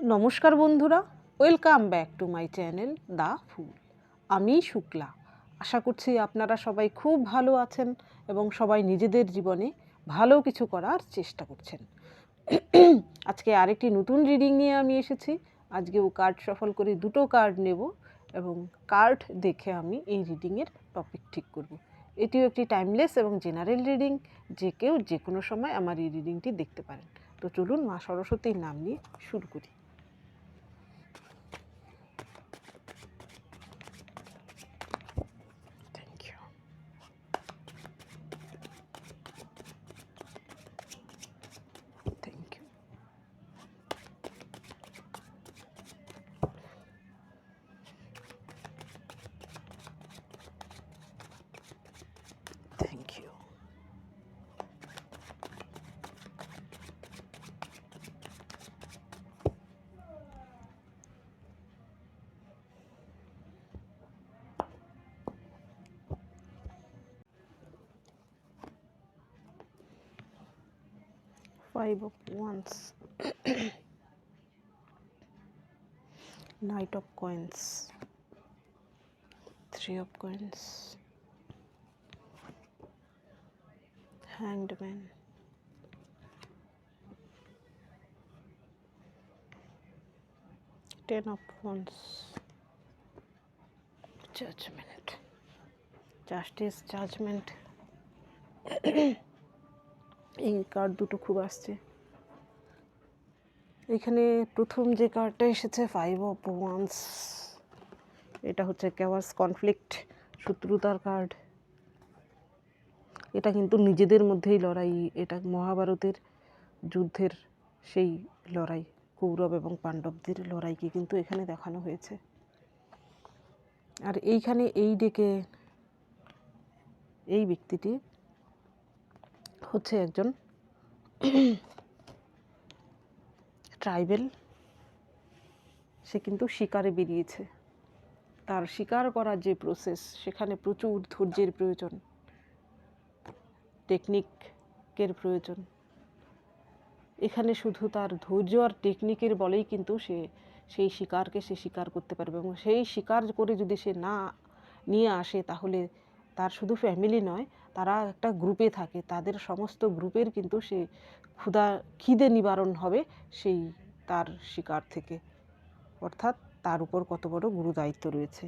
নমস্কার বন্ধুরা, welcome back to my channel the fool. আমি শুক্লা। আশা করছি আপনারা সবাই খুব ভালো আছেন এবং সবাই নিজেদের জীবনে ভালো কিছু করার চেষ্টা করছেন। আজকে আরেকটি নতুন রিডিং নিয়ে আমি এসেছি। আজকেও কার্ড সফল করে দুটো কার্ড নেব এবং কার্ড দেখে আমি এই রিডিংয়ের টপিক ঠিক করব। এটিও একটি টাইমলেস এবং জেনারেল রিডিং, যে কেউ যে কোনো সময় আমার এই রিডিংটি দেখতে পারেন। তো চলুন মা সরস্বতীর নাম নিয়ে শুরু করি। Thank you. Thank you. Thank you. Five of Wands. Knight of Coins. Three of Coins. Hanged Man. Ten of Wands. Judgment. Justice, Judgment. এই কার্ড দুটো খুব আসছে। এখানে প্রথম যে কার্ডটা এসেছে ফাইভ অফ ওয়ান্স, এটা হচ্ছে ক্যাওয়াস, কনফ্লিক্ট, শত্রুতার কার্ড। এটা কিন্তু নিজেদের মধ্যেই লড়াই। এটা মহাভারতের যুদ্ধের সেই লড়াই, কৌরব এবং পাণ্ডবদের লড়াইকে কিন্তু এখানে দেখানো হয়েছে। আর এইখানে এই ডেকে এই ব্যক্তিটি হচ্ছে একজন ট্রাইবেল। সে কিন্তু শিকারে বেরিয়েছে। তার শিকার করার যে প্রসেস, সেখানে প্রচুর ধৈর্যের প্রয়োজন, টেকনিকের প্রয়োজন। এখানে শুধু তার ধৈর্য আর টেকনিকের বলেই কিন্তু সে সেই শিকারকে সে শিকার করতে পারবে, এবং সেই শিকার করে যদি সে না নিয়ে আসে তাহলে তার শুধু ফ্যামিলি নয়, তারা একটা গ্রুপে থাকে, তাদের সমস্ত গ্রুপের কিন্তু সে খিদে নিবারণ হবে সেই তার শিকার থেকে। অর্থাৎ তার উপর কত বড় গুরু দায়িত্ব রয়েছে।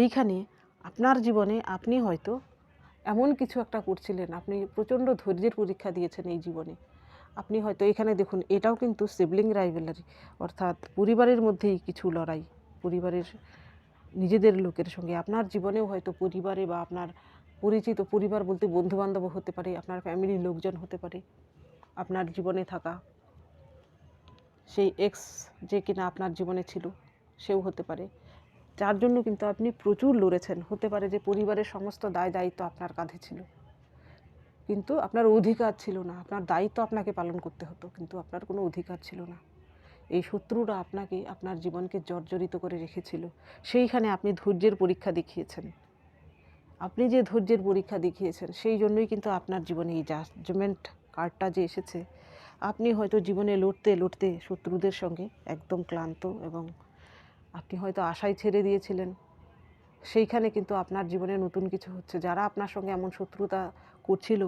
এইখানে আপনার জীবনে আপনি হয়তো এমন কিছু একটা করছিলেন, আপনি প্রচণ্ড ধৈর্যের পরীক্ষা দিয়েছেন এই জীবনে। আপনি হয়তো এখানে দেখুন, এটাও কিন্তু সিবলিং রাইভেলারি, অর্থাৎ পরিবারের মধ্যেই কিছু লড়াই, পরিবারের নিজেদের লোকের সঙ্গে। আপনার জীবনেও হয়তো পরিবারে বা আপনার পরিচিত, পরিবার বলতে বন্ধুবান্ধব হতে পারে, আপনার ফ্যামিলির লোকজন হতে পারে, আপনার জীবনে থাকা সেই এক্স যে কিনা আপনার জীবনে ছিল সেও হতে পারে, যার জন্য কিন্তু আপনি প্রচুর লড়েছেন। হতে পারে যে পরিবারের সমস্ত দায় দায়িত্ব আপনার কাঁধে ছিল, কিন্তু আপনার অধিকার ছিল না। আপনার দায়িত্ব আপনাকে পালন করতে হতো, কিন্তু আপনার কোনো অধিকার ছিল না। এই শত্রুরা আপনাকে, আপনার জীবনকে জর্জরিত করে রেখেছিল। সেইখানে আপনি ধৈর্যের পরীক্ষা দেখিয়েছেন। আপনি যে ধৈর্যের পরীক্ষা দেখিয়েছেন সেই জন্যই কিন্তু আপনার জীবনে এই জাজমেন্ট কার্ডটা যে এসেছে। আপনি হয়তো জীবনে লড়তে লড়তে শত্রুদের সঙ্গে একদম ক্লান্ত, এবং আপনি হয়তো আশাই ছেড়ে দিয়েছিলেন। সেইখানে কিন্তু আপনার জীবনে নতুন কিছু হচ্ছে। যারা আপনার সঙ্গে এমন শত্রুতা করছিল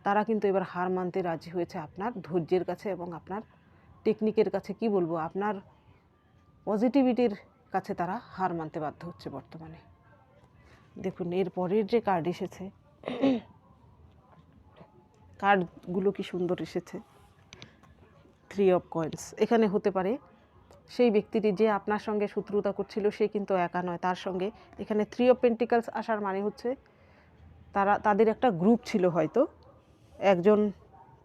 তারা কিন্তু এবার হার মানতে রাজি হয়েছে আপনার ধৈর্যের কাছে এবং আপনার টেকনিকের কাছে। কি বলবো, আপনার পজিটিভিটির কাছে তারা হার মানতে বাধ্য হচ্ছে বর্তমানে। দেখুন এর পরের যে কার্ড এসেছে, কার্ডগুলো কি সুন্দর এসেছে। Three of coins. এখানে হতে পারে সেই ব্যক্তিটি যে আপনার সঙ্গে শত্রুতা করছিল সে কিন্তু একা নয়, তার সঙ্গে এখানে থ্রি অফ পেন্টিকালস আসার মানে হচ্ছে তাদের একটা গ্রুপ ছিল, হয়তো একজন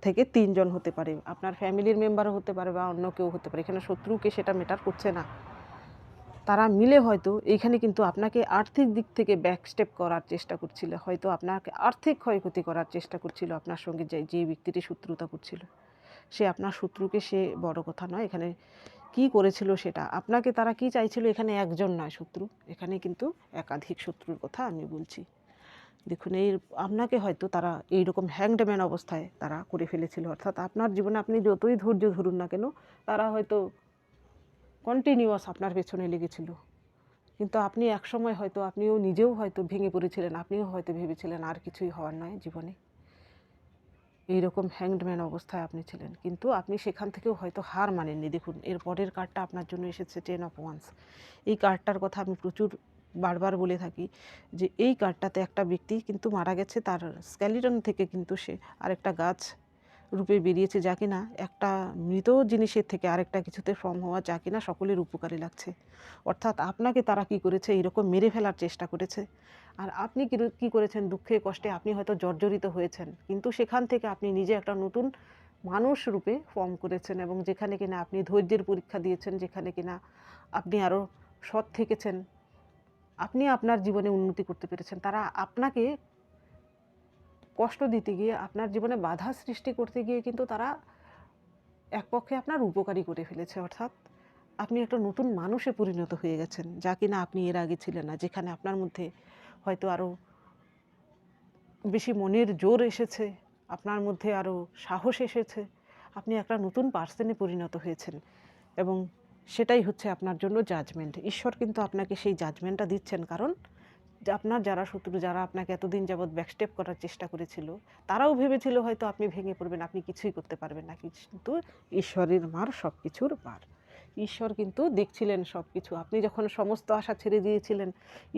থেকে তিনজন হতে পারে, আপনার ফ্যামিলির মেম্বারও হতে পারে বা অন্য কেউ হতে পারে। এখানে শত্রুকে সেটা ম্যাটার করছে না। তারা মিলে হয়তো এইখানে কিন্তু আপনাকে আর্থিক দিক থেকে ব্যাকস্টেপ করার চেষ্টা করছিল, হয়তো আপনাকে আর্থিক ক্ষয়ক্ষতি করার চেষ্টা করছিল। আপনার সঙ্গে যে ব্যক্তিটি শত্রুতা করছিল সে আপনার শত্রুকে, সে বড় কথা নয়। এখানে কি করেছিল সেটা, আপনাকে তারা কি চাইছিল, এখানে একজন নয় শত্রু, এখানে কিন্তু একাধিক শত্রুর কথা আমি বলছি। দেখুন আপনাকে হয়তো তারা এইরকম হ্যাংডম্যান অবস্থায় তারা করে ফেলেছিল, অর্থাৎ আপনার জীবনে আপনি যতই ধৈর্য ধরুন না কেন তারা হয়তো কন্টিনিউয়াস আপনার পেছনে লেগেছিল। কিন্তু আপনি একসময় হয়তো আপনিও নিজেও হয়তো ভেঙে পড়েছিলেন, আপনিও হয়তো ভেবেছিলেন আর কিছুই হওয়ার নয় জীবনে, এইরকম হ্যাংডম্যান অবস্থায় আপনি ছিলেন, কিন্তু আপনি সেখান থেকেও হয়তো হার মানেননি। দেখুন এর পরের কার্ডটা আপনার জন্য এসেছে 10 অফ ওয়ান্স। এই কার্ডটার কথা আমি প্রচুর বারবার বলে থাকি যে এই কার্ডটাতে একটা ব্যক্তি কিন্তু মারা গেছে, তার স্কেলিটন থেকে কিন্তু সে আরেকটা গাছ রূপে বেরিয়েছে, যা কিনা একটা মৃত জিনিসের থেকে আরেকটা কিছুতে ফর্ম হওয়া, যা কিনা সকলের উপকারে লাগছে। অর্থাৎ আপনাকে তারা কি করেছে, এইরকম মেরে ফেলার চেষ্টা করেছে, আর আপনি কী করেছেন, দুঃখে কষ্টে আপনি হয়তো জর্জরিত হয়েছেন, কিন্তু সেখান থেকে আপনি নিজে একটা নতুন মানুষ রূপে ফর্ম করেছেন, এবং যেখানে কিনা আপনি ধৈর্যের পরীক্ষা দিয়েছেন, যেখানে কিনা আপনি আরও সৎ থেকেছেন, আপনি আপনার জীবনে উন্নতি করতে পেরেছেন। তারা আপনাকে কষ্ট দিতে গিয়ে, আপনার জীবনে বাধা সৃষ্টি করতে গিয়ে কিন্তু তারা এক পক্ষে আপনার উপকারী করে ফেলেছে, অর্থাৎ আপনি একটা নতুন মানুষে পরিণত হয়ে গেছেন, যা কিনা আপনি এর আগে ছিলেন না। যেখানে আপনার মধ্যে হয়তো আরও বেশি মনের জোর এসেছে, আপনার মধ্যে আরও সাহস এসেছে, আপনি একটা নতুন পার্সনে পরিণত হয়েছেন, এবং সেটাই হচ্ছে আপনার জন্য জাজমেন্ট। ঈশ্বর কিন্তু আপনাকে সেই জাজমেন্টটা দিচ্ছেন, কারণ আপনার যারা শত্রু, যারা আপনাকে এতদিন যাবৎ ব্যাকস্টেপ করার চেষ্টা করেছিল, তারাও ভেবেছিল হয়তো আপনি ভেঙে পড়বেন, আপনি কিছুই করতে পারবেন না, কিন্তু ঈশ্বরের মার সব কিছুর পার। ঈশ্বর কিন্তু দেখছিলেন সব কিছু। আপনি যখন সমস্ত আশা ছেড়ে দিয়েছিলেন,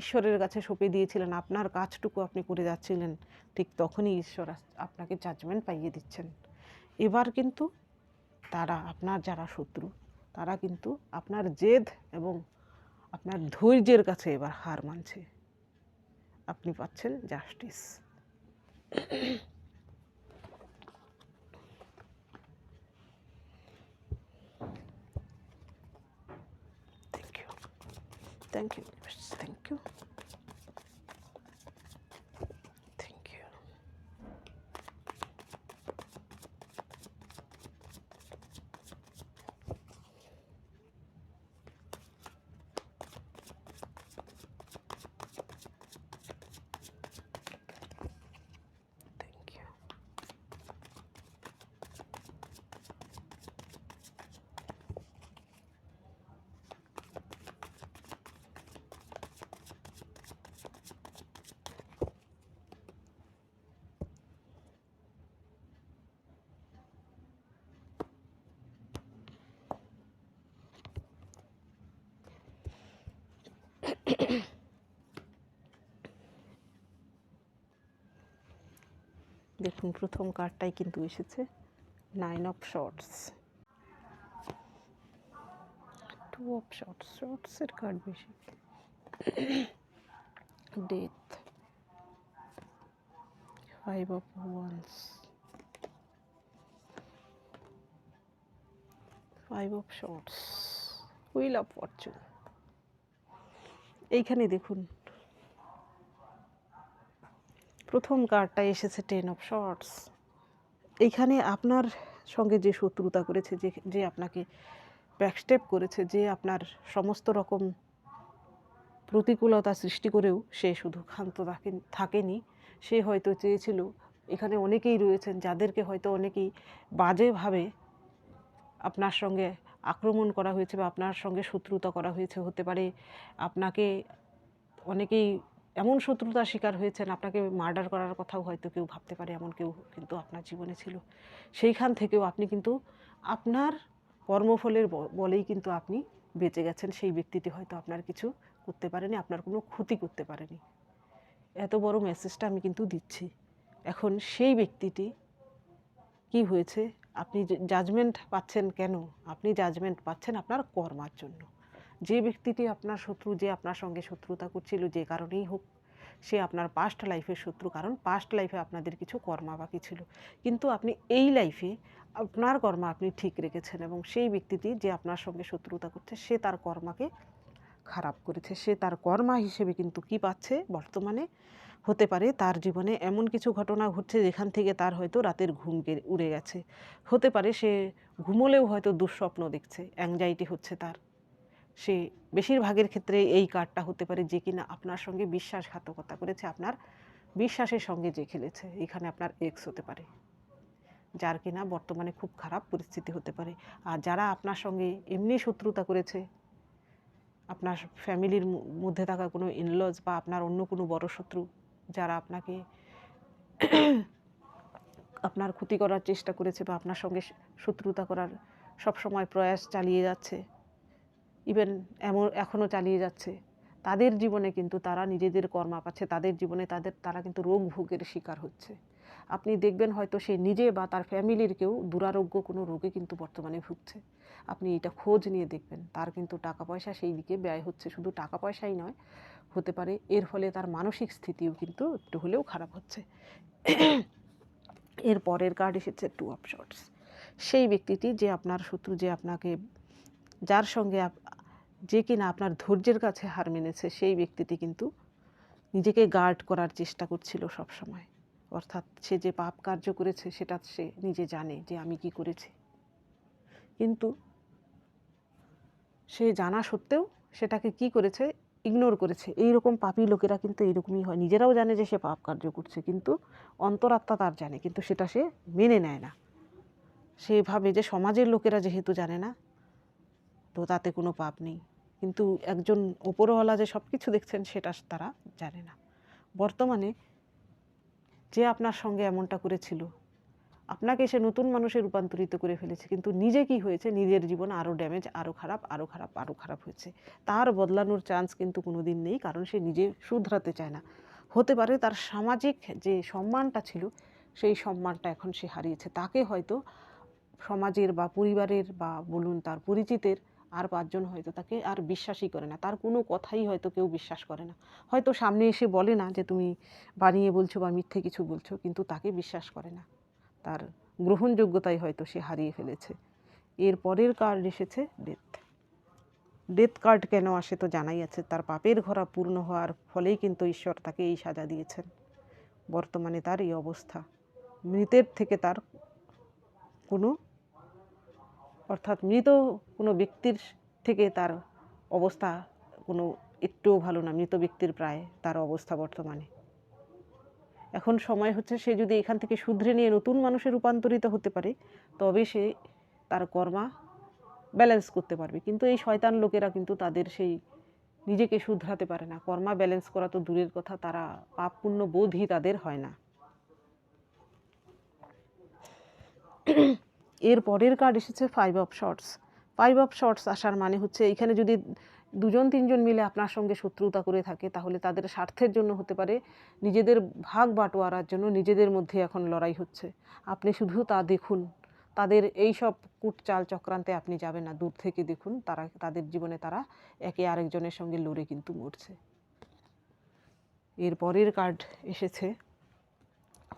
ঈশ্বরের কাছে সঁপে দিয়েছিলেন, আপনার কাজটুকু আপনি করে যাচ্ছিলেন, ঠিক তখনই ঈশ্বর আপনাকে জাজমেন্ট পাইয়ে দিচ্ছেন। এবার কিন্তু তারা, আপনার যারা শত্রু, তারা কিন্তু আপনার জেদ এবং আপনার ধৈর্যের কাছে এবার হার মানছে। আপনি পাচ্ছেন justice. Thank you, thank you, thank you, thank you. দেখুন প্রথম কার্ডটাই কিন্তু এসেছে 9 অফ শর্টস। 2 অফ শর্টস, শর্টসের কার্ড বেশি। Death, 5 of wands, 5 of swords, wheel of fortune. এইখানে দেখুন প্রথম কার্ডটা এসেছে 10 অফ শর্টস। এইখানে আপনার সঙ্গে যে শত্রুতা করেছে, যে আপনাকে ব্যাকস্টেপ করেছে, যে আপনার সমস্ত রকম প্রতিকূলতা সৃষ্টি করেও সে শুধু ক্ষান্ত থাকেনি, সে হয়তো চেয়েছিল, এখানে অনেকেই রয়েছেন যাদেরকে হয়তো অনেকেই বাজেভাবে আপনার সঙ্গে আক্রমণ করা হয়েছে বা আপনার সঙ্গে শত্রুতা করা হয়েছে, হতে পারে আপনাকে অনেকেই এমন শত্রুতার শিকার হয়েছেন, আপনাকে মার্ডার করার কথাও হয়তো কেউ ভাবতে পারে, এমন কেউ কিন্তু আপনার জীবনে ছিল। সেইখান থেকেও আপনি কিন্তু আপনার কর্মফলের বলেই কিন্তু আপনি বেঁচে গেছেন। সেই ব্যক্তিটি হয়তো আপনার কিছু করতে পারেনি, আপনার কোনো ক্ষতি করতে পারেনি। এত বড় মেসেজটা আমি কিন্তু দিচ্ছি। এখন সেই ব্যক্তিটি কি হয়েছে, আপনি জাজমেন্ট পাচ্ছেন কেন? আপনি জাজমেন্ট পাচ্ছেন আপনার কর্মার জন্য। যে ব্যক্তিটি আপনার শত্রু, যে আপনার সঙ্গে শত্রুতা করছিল, যে কারণেই হোক, সে আপনার পাস্ট লাইফের শত্রু, কারণ পাস্ট লাইফে আপনাদের কিছু কর্মা বাকি ছিল, কিন্তু আপনি এই লাইফে আপনার কর্মা আপনি ঠিক রেখেছেন, এবং সেই ব্যক্তিটি যে আপনার সঙ্গে শত্রুতা করছে, সে তার কর্মাকে খারাপ করেছে। সে তার কর্মা হিসেবে কিন্তু কি পাচ্ছে বর্তমানে, হতে পারে তার জীবনে এমন কিছু ঘটনা ঘটছে যেখান থেকে তার হয়তো রাতের ঘুম উড়ে গেছে, হতে পারে সে ঘুমোলেও হয়তো দুঃস্বপ্ন দেখছে, অ্যাংজাইটি হচ্ছে তার। সে বেশিরভাগের ক্ষেত্রে এই কার্ডটা হতে পারে যে কিনা আপনার সঙ্গে বিশ্বাসঘাতকতা করেছে, আপনার বিশ্বাসের সঙ্গে যে খেলেছে, এখানে আপনার এক্স হতে পারে, যার কিনা বর্তমানে খুব খারাপ পরিস্থিতি হতে পারে। আর যারা আপনার সঙ্গে এমনি শত্রুতা করেছে, আপনার ফ্যামিলির মধ্যে থাকা কোনো ইনলজ বা আপনার অন্য কোনো বড় শত্রু, যারা আপনাকে আপনার ক্ষতি করার চেষ্টা করেছে বা আপনার সঙ্গে শত্রুতা করার সবসময় প্রয়াস চালিয়ে যাচ্ছে, ইভেন এখনও চালিয়ে যাচ্ছে, তাদের জীবনে কিন্তু তারা নিজেদের কর্মা পাচ্ছে, তাদের জীবনে তারা কিন্তু রোগ ভোগের শিকার হচ্ছে। আপনি দেখবেন হয়তো সে নিজে বা তার ফ্যামিলির কেউ দুরারোগ্য কোনো রোগে কিন্তু বর্তমানে ভুগছে। আপনি এটা খোঁজ নিয়ে দেখবেন, তার কিন্তু টাকা পয়সা সেই দিকে ব্যয় হচ্ছে। শুধু টাকা পয়সাই নয়, হতে পারে এর ফলে তার মানসিক স্থিতিও কিন্তু একটু হলেও খারাপ হচ্ছে। এর পরের কার্ড এসেছে 2 অফ শর্টস। সেই ব্যক্তিটি যে আপনার শত্রু, যে আপনাকে, যার সঙ্গে যে কিনা আপনার ধৈর্যের কাছে হার মেনেছে, সেই ব্যক্তিটি কিন্তু নিজেকে গার্ড করার চেষ্টা করছিল সব সময়। অর্থাৎ সে যে পাপ কার্য করেছে সেটা সে নিজে জানে যে আমি কি করেছি, কিন্তু সে জানা সত্ত্বেও সেটাকে কি করেছে, ইগনোর করেছে। এইরকম পাপী লোকেরা কিন্তু এইরকমই হয়, নিজেরাও জানে যে সে পাপ কার্য করছে, কিন্তু অন্তরাত্মা তার জানে, কিন্তু সেটা সে মেনে নেয় না। সে ভাবে যে সমাজের লোকেরা যেহেতু জানে না, তো তাতে কোনো পাপ নেই। কিন্তু একজন ওপরওয়ালা যে সব কিছু দেখছেন সেটা তারা জানে না। বর্তমানে যে আপনার সঙ্গে এমনটা করেছিল, আপনাকে সে নতুন মানুষে রূপান্তরিত করে ফেলেছে, কিন্তু নিজে কি হয়েছে, নিজের জীবন আরও ড্যামেজ, আরও খারাপ, আরও খারাপ, আরও খারাপ হয়েছে। তার বদলানোর চান্স কিন্তু কোনো দিন নেই, কারণ সে নিজে শুধরাতে চায় না। হতে পারে তার সামাজিক যে সম্মানটা ছিল, সেই সম্মানটা এখন সে হারিয়েছে। তাকে হয়তো সমাজের বা পরিবারের বা বলুন তার পরিচিতের আর 5 জন হয়তো তাকে আর বিশ্বাসই করে না, তার কোনো কথাই হয়তো কেউ বিশ্বাস করে না। হয়তো সামনে এসে বলে না যে তুমি বানিয়ে বলছো বা মিথ্যে কিছু বলছো, কিন্তু তাকে বিশ্বাস করে না, তার গ্রহণযোগ্যতাই হয়তো সে হারিয়ে ফেলেছে। এর পরের কার্ড এসেছে ডেথ। ডেথ কার্ড কেন আসে তো জানাই আছে, তার পাপের ঘোড়া পূর্ণ হওয়ার ফলেই কিন্তু ঈশ্বর তাকে এই সাজা দিয়েছেন। বর্তমানে তার এই অবস্থা, মৃতের থেকে তার কোনো, অর্থাৎ মৃত কোনো ব্যক্তির থেকে তার অবস্থা কোনো একটুও ভালো না। মৃত ব্যক্তির প্রায় তার অবস্থা বর্তমানে। এখন সময় হচ্ছে সে যদি এখান থেকে শুধরে নিয়ে নতুন মানুষে রূপান্তরিত হতে পারে, তবে সে তার কর্মা ব্যালেন্স করতে পারবে। কিন্তু এই শয়তান লোকেরা কিন্তু তাদের সেই নিজেকে শুধরাতে পারে না। কর্মা ব্যালেন্স করা তো দূরের কথা, তারা পাপ পুণ্য বোধই তাদের হয় না। এর পরের কার্ড এসেছে 5 অফ শর্টস। 5 অফ শর্টস আসার মানে হচ্ছে এখানে যদি 2-3 জন মিলে আপনার সঙ্গে শত্রুতা করে থাকে, তাহলে তাদের স্বার্থের জন্য হতে পারে, নিজেদের ভাগ বাটোয়ারার জন্য নিজেদের মধ্যে এখন লড়াই হচ্ছে। আপনি শুধু তা দেখুন, তাদের এই সব কূটচাল চক্রান্তে আপনি যাবেন না, দূর থেকে দেখুন তাদের জীবনে তারা একে আরেকজনের সঙ্গে লড়ে কিন্তু মরছে। এর পরের কার্ড এসেছে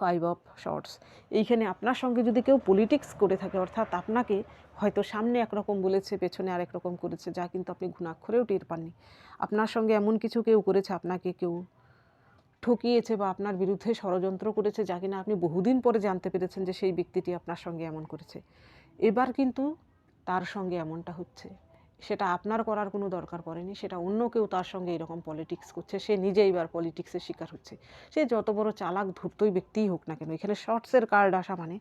5 অফ শর্টস। এইখানে আপনার সঙ্গে যদি কেউ পলিটিক্স করে থাকে, অর্থাৎ আপনাকে হয়তো সামনে একরকম বলেছে, পেছনে আরেক রকম করেছে, যা কিন্তু আপনি ঘুণাক্ষরেও টের পাননি। আপনার সঙ্গে এমন কিছু কেউ করেছে, আপনাকে কেউ ঠকিয়েছে বা আপনার বিরুদ্ধে ষড়যন্ত্র করেছে, যা কিনা আপনি বহুদিন পরে জানতে পেরেছেন যে সেই ব্যক্তিটি আপনার সঙ্গে এমন করেছে। এবার কিন্তু তার সঙ্গে এমনটা হচ্ছে, সেটা আপনার করার কোনো দরকার পড়েনি, সেটা অন্য কেউ তার সঙ্গে এরকম পলিটিক্স করছে, সে নিজে এবার পলিটিক্সের শিকার হচ্ছে। সে যত বড় চালাক ধূর্তই ব্যক্তিই হোক না কেন, এখানে শর্টসের কার্ড আসা মানে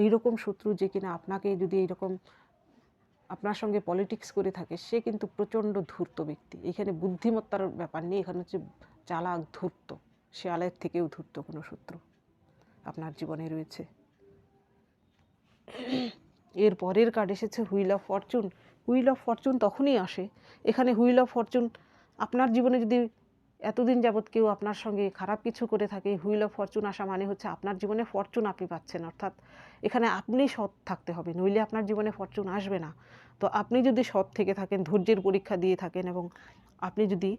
এইরকম শত্রু যে কিনা আপনাকে যদি এইরকম আপনার সঙ্গে পলিটিক্স করে থাকে, সে কিন্তু প্রচণ্ড ধূর্ত ব্যক্তি। এখানে বুদ্ধিমত্তার ব্যাপার নেই, এখানে হচ্ছে চালাক ধূর্ত, শেয়ালের থেকেও ধূর্ত কোনো শত্রু আপনার জীবনে রয়েছে। এর পরের কার্ড এসেছে wheel of Fortune. Wheel of Fortune তখনই আসে, এখানে হুইল অফ ফরচুন আপনার জীবনে যদি এতদিন যাবৎ কেউ আপনার সঙ্গে খারাপ কিছু করে থাকে, হুইল অফ ফরচুন আসা মানে হচ্ছে আপনার জীবনে ফরচুন আপনি পাচ্ছেন। অর্থাৎ এখানে আপনি সৎ থাকতে হবে, নইলে আপনার জীবনে ফরচুন আসবে না। তো আপনি যদি সৎ থেকে থাকেন, ধৈর্যের পরীক্ষা দিয়ে থাকেন, এবং আপনি যদি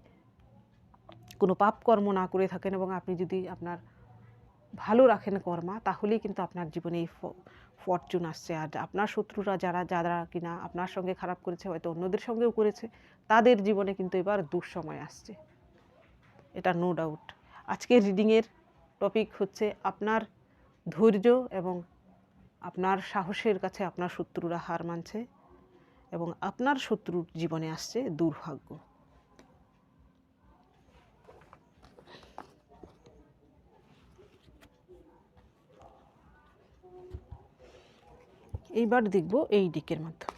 কোনো পাপ কর্ম না করে থাকেন, এবং আপনি যদি আপনার ভালো রাখেন কর্মা, তাহলেই কিন্তু আপনার জীবনে এই ফরচুন আসছে। আর আপনার শত্রুরা যারা কিনা আপনার সঙ্গে খারাপ করেছে, হয়তো অন্যদের সঙ্গেও করেছে, তাদের জীবনে কিন্তু এবার দুঃসময় আসছে, এটা নো ডাউট। আজকের রিডিংয়ের টপিক হচ্ছে আপনার ধৈর্য এবং আপনার সাহসের কাছে আপনার শত্রুরা হার মানছে, এবং আপনার শত্রুর জীবনে আসছে দুর্ভাগ্য। এইবার দেখব এই দিকের মাধ্যমে।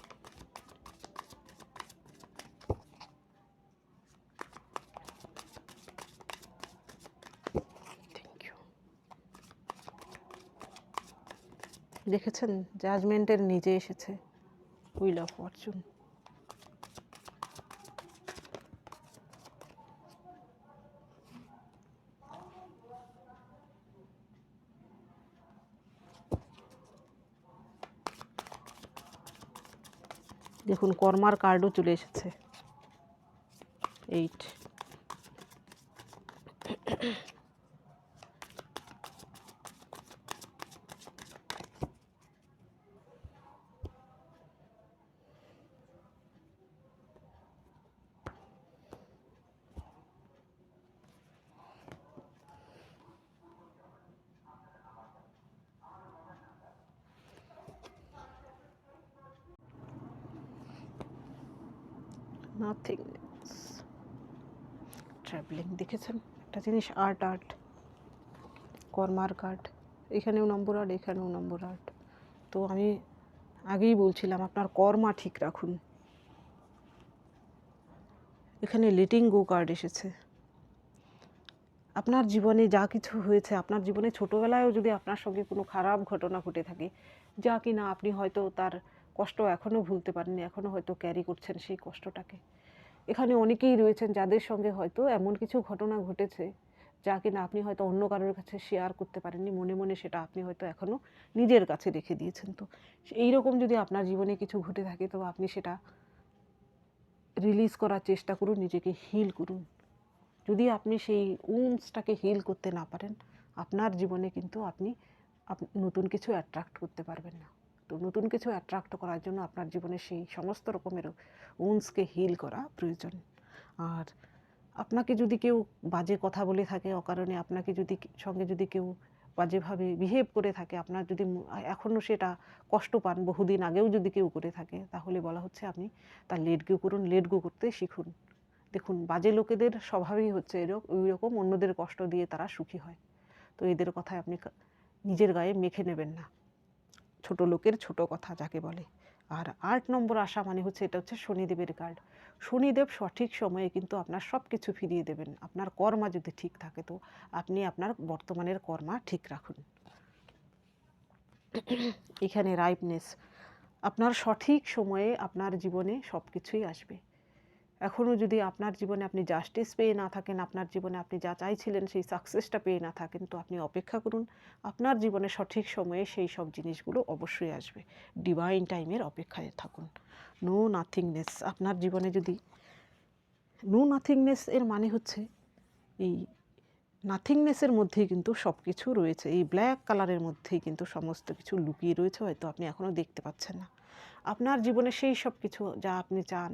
দেখেছেন জাজমেন্টের নিজে এসেছে হুইল অফ ফরচুন। দেখুন কর্মার কার্ডও চলে এসেছে 8। Nothingness, travelling. দেখেছেন একটা জিনিস, আর্ট কর্মার কার্ড, এখানেও নম্বর 8, এখানেও নম্বর 8। তো আমি আগেই বলছিলাম আপনার কর্মা ঠিক রাখুন। এখানে লেটিং গো কার্ড এসেছে। আপনার জীবনে যা কিছু হয়েছে, আপনার জীবনে ছোটোবেলায়ও যদি আপনার সঙ্গে কোনো খারাপ ঘটনা ঘটে থাকে, যা কি না আপনি হয়তো তার কষ্ট এখনও ভুলতে পারেননি, এখনও হয়তো ক্যারি করছেন সেই কষ্টটাকে। এখানে অনেকেই রয়েছেন যাদের সঙ্গে হয়তো এমন কিছু ঘটনা ঘটেছে যা কিনা আপনি হয়তো অন্য কারোর কাছে শেয়ার করতে পারেননি, মনে মনে সেটা আপনি হয়তো এখনও নিজের কাছে রেখে দিয়েছেন। তো এইরকম যদি আপনার জীবনে কিছু ঘটে থাকে তো আপনি সেটা রিলিজ করার চেষ্টা করুন, নিজেকে হিল করুন। যদি আপনি সেই উন্সটাকে হিল করতে না পারেন, আপনার জীবনে কিন্তু আপনি নতুন কিছু অ্যাট্রাক্ট করতে পারবেন না। তো নতুন কিছু অ্যাট্রাক্ট করার জন্য আপনার জীবনে সেই সমস্ত রকমের উন্সকে হিল করা প্রয়োজন। আর আপনাকে যদি কেউ বাজে কথা বলে থাকে অকারণে, আপনাকে সঙ্গে যদি কেউ বাজেভাবে বিহেভ করে থাকে, আপনার যদি এখনও সেটা কষ্ট পান, বহুদিন আগেও যদি কেউ করে থাকে, তাহলে বলা হচ্ছে আপনি তার লেট গো করুন, লেট গো করতে শিখুন। দেখুন বাজে লোকেদের স্বভাবই হচ্ছে ওই রকম, অন্যদের কষ্ট দিয়ে তারা সুখী হয়। তো এদের কথায় আপনি নিজের গায়ে মেখে নেবেন না, ছোট লোকের ছোট কথা যাকে বলে। আর 8 নম্বর আসা মানে হচ্ছে, এটা হচ্ছে শনিদেবের কার্ড। শনিদেব সঠিক সময়ে কিন্তু আপনার সব কিছু ফিরিয়ে দেবেন। আপনার কর্মা যদি ঠিক থাকে তো আপনি আপনার বর্তমানের কর্মা ঠিক রাখুন। এখানে রাইপনেস, আপনার সঠিক সময়ে আপনার জীবনে সব কিছুই আসবে। এখনও যদি আপনার জীবনে আপনি জাস্টিস পেয়ে না থাকেন, আপনার জীবনে আপনি যা চাইছিলেন সেই সাকসেসটা পেয়ে না থাকেন, তো আপনি অপেক্ষা করুন। আপনার জীবনে সঠিক সময়ে সেই সব জিনিসগুলো অবশ্যই আসবে। ডিভাইন টাইমের অপেক্ষায় থাকুন। নো নাথিংনেস, আপনার জীবনে যদি নো নাথিংনেস এর মানে হচ্ছে এই নাথিংনেসের মধ্যেই কিন্তু সব কিছু রয়েছে। এই ব্ল্যাক কালারের মধ্যেই কিন্তু সমস্ত কিছু লুকিয়ে রয়েছে, হয়তো আপনি এখনও দেখতে পাচ্ছেন না। আপনার জীবনে সেই সব কিছু যা আপনি চান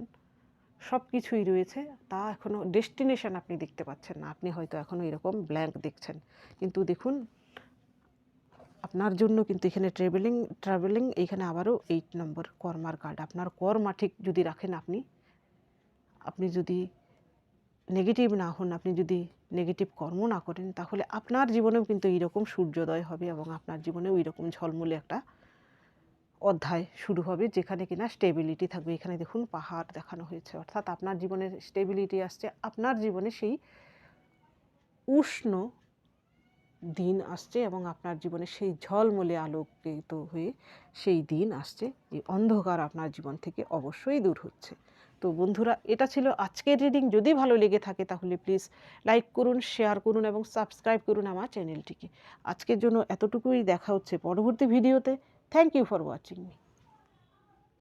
সব কিছুই রয়েছে, তা এখনও ডেস্টিনেশন আপনি দেখতে পাচ্ছেন না। আপনি হয়তো এখনও এরকম ব্ল্যাঙ্ক দেখছেন, কিন্তু দেখুন আপনার জন্য কিন্তু এখানে ট্রাভেলিং। এইখানে আবারও 8 নম্বর কর্মার কার্ড। আপনার কর্মা ঠিক যদি রাখেন, আপনি যদি নেগেটিভ না হন, আপনি যদি নেগেটিভ কর্ম না করেন, তাহলে আপনার জীবনেও কিন্তু এইরকম সূর্যোদয় হবে এবং আপনার জীবনেও এইরকম ঝলমলে একটা অধ্যায় শুরু হবে, যেখানে কিনা স্টেবিলিটি থাকবে। এখানে দেখুন পাহাড় দেখানো হয়েছে, অর্থাৎ আপনার জীবনের স্টেবিলিটি আসছে, আপনার জীবনে সেই উষ্ণ দিন আসছে এবং আপনার জীবনে সেই ঝলমলে আলোকিত হয়ে সেই দিন আসছে। এই অন্ধকার আপনার জীবন থেকে অবশ্যই দূর হচ্ছে। তো বন্ধুরা, এটা ছিল আজকের রিডিং। যদি ভালো লেগে থাকে তাহলে প্লিজ লাইক করুন, শেয়ার করুন এবং সাবস্ক্রাইব করুন আমার চ্যানেলটিকে। আজকের জন্য এতটুকুই, দেখা হচ্ছে পরবর্তী ভিডিওতে। Thank you for watching me.